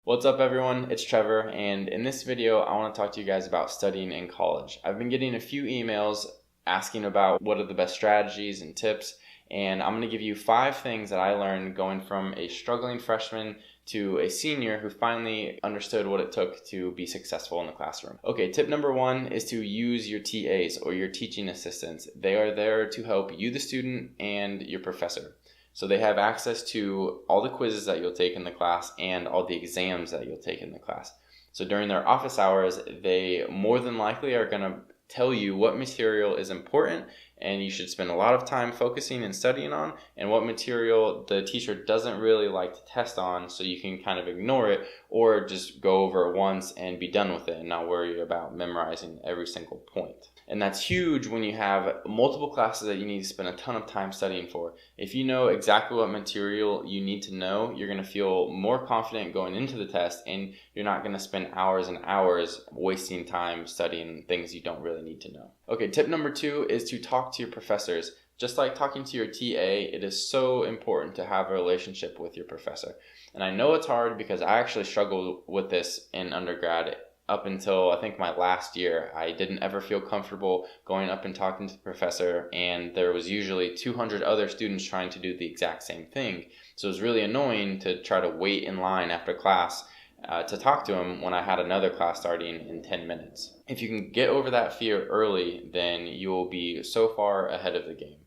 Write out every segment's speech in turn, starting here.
What's up everyone, it's Trevor, and in this video I want to talk to you guys about studying in college. I've been getting a few emails asking about what are the best strategies and tips, and I'm going to give you 5 things that I learned going from a struggling freshman to a senior who finally understood what it took to be successful in the classroom. Okay, tip number 1 is to use your TAs or your teaching assistants. They are there to help you, the student, and your professor. So they have access to all the quizzes that you'll take in the class and all the exams that you'll take in the class. So during their office hours, they more than likely are going to tell you what material is important and you should spend a lot of time focusing and studying on, and what material the teacher doesn't really like to test on, so you can kind of ignore it or just go over it once and be done with it and not worry about memorizing every single point. And that's huge when you have multiple classes that you need to spend a ton of time studying for. If you know exactly what material you need to know, you're going to feel more confident going into the test, and you're not going to spend hours and hours wasting time studying things you don't really need to know. Okay, tip number 2 is to talk to your professors. Just like talking to your TA, it is so important to have a relationship with your professor. And I know it's hard because I actually struggled with this in undergrad. Up until I think my last year, I didn't ever feel comfortable going up and talking to the professor, and there was usually 200 other students trying to do the exact same thing. So it was really annoying to try to wait in line after class to talk to him when I had another class starting in 10 minutes. If you can get over that fear early, then you will be so far ahead of the game.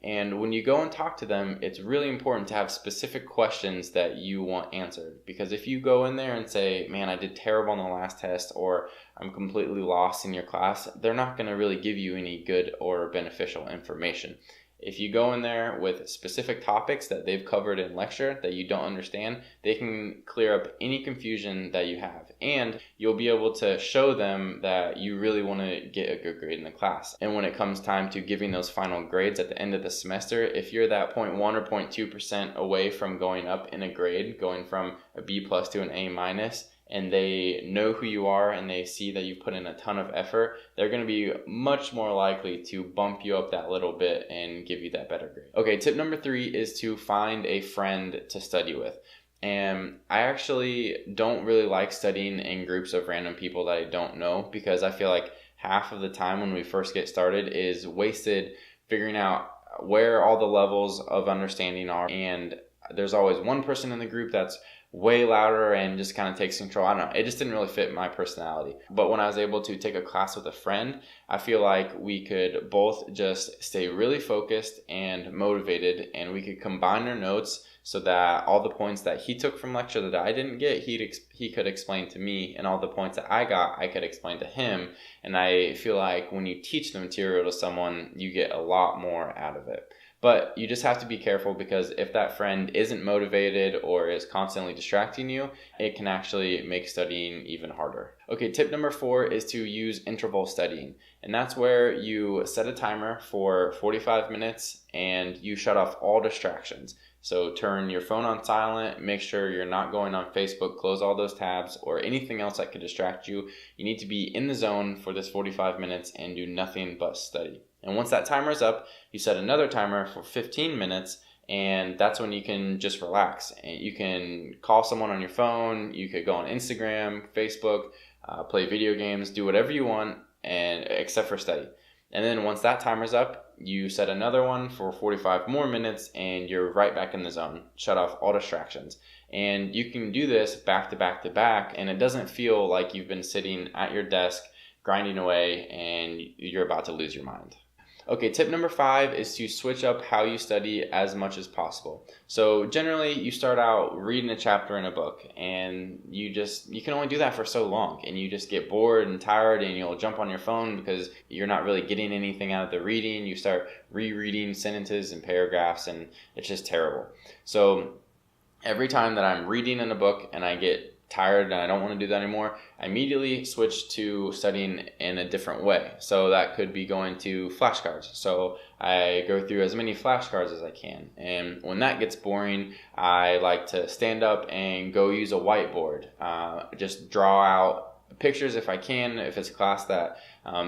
And when you go and talk to them, it's really important to have specific questions that you want answered. Because if you go in there and say, man, I did terrible on the last test, or I'm completely lost in your class, they're not going to really give you any good or beneficial information. If you go in there with specific topics that they've covered in lecture that you don't understand, they can clear up any confusion that you have. And you'll be able to show them that you really want to get a good grade in the class. And when it comes time to giving those final grades at the end of the semester, if you're that 0.1 or 0.2% away from going up in a grade, going from a B+ to an A-, and they know who you are and they see that you've put in a ton of effort, they're going to be much more likely to bump you up that little bit and give you that better grade. Okay, tip number 3 is to find a friend to study with. And I actually don't really like studying in groups of random people that I don't know, because I feel like half of the time when we first get started is wasted figuring out where all the levels of understanding are, and there's always one person in the group that's way louder and just kind of takes control. I don't know, it just didn't really fit my personality. But when I was able to take a class with a friend, I feel like we could both just stay really focused and motivated, and we could combine our notes so that all the points that he took from lecture that I didn't get, he could explain to me, and all the points that I got, I could explain to him. And I feel like when you teach the material to someone, you get a lot more out of it. But you just have to be careful, because if that friend isn't motivated or is constantly distracting you, it can actually make studying even harder. Okay, tip number 4 is to use interval studying. And that's where you set a timer for 45 minutes and you shut off all distractions. So turn your phone on silent, make sure you're not going on Facebook, close all those tabs or anything else that could distract you. You need to be in the zone for this 45 minutes and do nothing but study. And once that timer is up, you set another timer for 15 minutes, and that's when you can just relax. And you can call someone on your phone, you could go on Instagram, Facebook, play video games, do whatever you want, and except for study. And then once that timer's up, you set another one for 45 more minutes, and you're right back in the zone. Shut off all distractions. And you can do this back to back to back, and it doesn't feel like you've been sitting at your desk grinding away and you're about to lose your mind. Okay, tip number 5 is to switch up how you study as much as possible. So generally you start out reading a chapter in a book, and you can only do that for so long, and you just get bored and tired, and you'll jump on your phone because you're not really getting anything out of the reading. You start rereading sentences and paragraphs, and it's just terrible. So every time that I'm reading in a book and I get tired and I don't want to do that anymore, I immediately switch to studying in a different way. So that could be going to flashcards. So I go through as many flashcards as I can. And when that gets boring, I like to stand up and go use a whiteboard. Just draw out pictures if I can, if it's a class that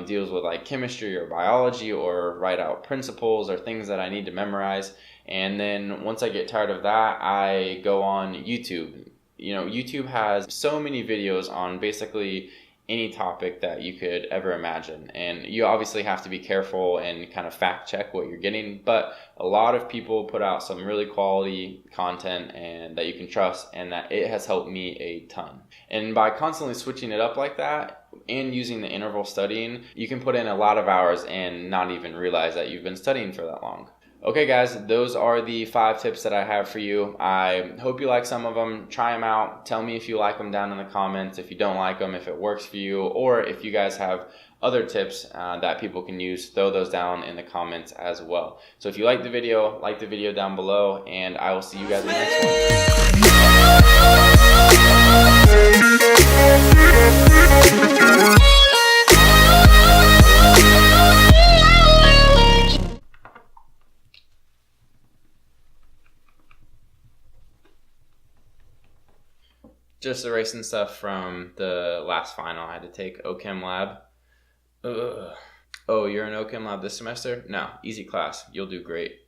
deals with like chemistry or biology, or write out principles or things that I need to memorize. And then once I get tired of that, I go on YouTube. YouTube has so many videos on basically any topic that you could ever imagine. And you obviously have to be careful and kind of fact check what you're getting, but a lot of people put out some really quality content and that you can trust, and that it has helped me a ton. And by constantly switching it up like that and using the interval studying, you can put in a lot of hours and not even realize that you've been studying for that long. Okay guys, those are the 5 tips that I have for you. I hope you like some of them. Try them out. Tell me if you like them down in the comments, if you don't like them, if it works for you, or if you guys have other tips that people can use, throw those down in the comments as well. So if you like the video down below, and I will see you guys in the next one. Just erasing stuff from the last final. I had to take OChem lab. Ugh. Oh, you're in OChem lab this semester? No, easy class. You'll do great.